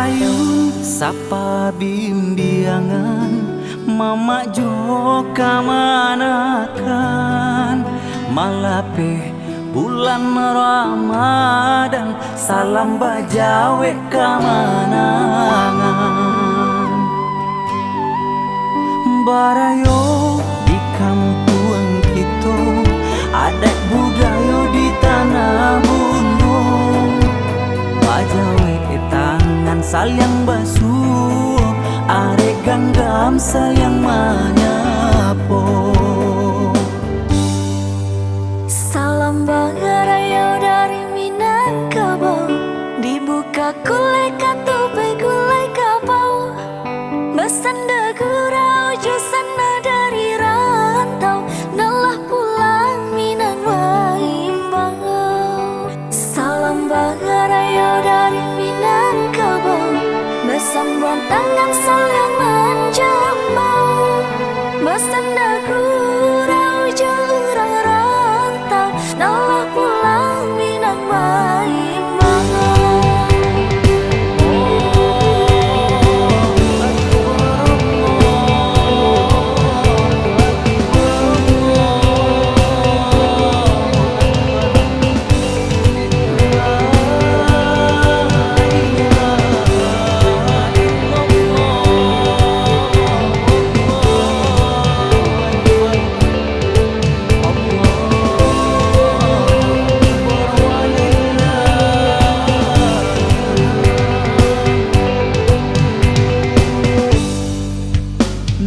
Barayun sapa bimbingan mama joka manakan malape bulan Ramadan salam bajawe kamanangan. Barayo di kampung kita adat budaya di tanah bundo bajawe tangan saling basuh arek ganggam sayang manyapo. Salam bangarayo dari Minangkabau, dibuka kulai katupai kulai kapau, bersanda gurau jusana dari rantau, nalah pulang Minang Waimbau. Salam bangarayo dari Minangkabau, bersambung tangan saling menjambau, bersanda gurau jurang rantau, nalah pulang Minang Waimbau.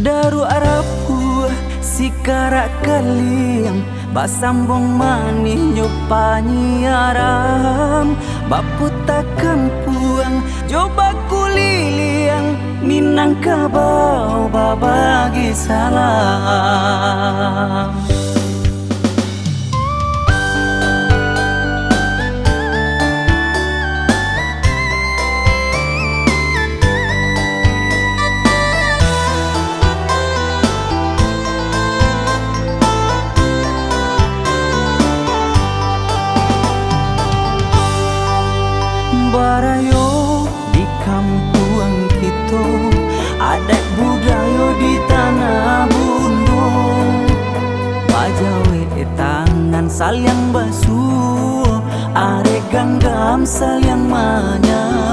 Daru Arabku si karak kaliang basambong mani nyupanyi aram baputakan puang coba kuliliang Minangkabau babagi salam. Barayo di kampung kita adat budaya di tanah bundo bajawe tangan saling basuh arek ganggam sayang manya.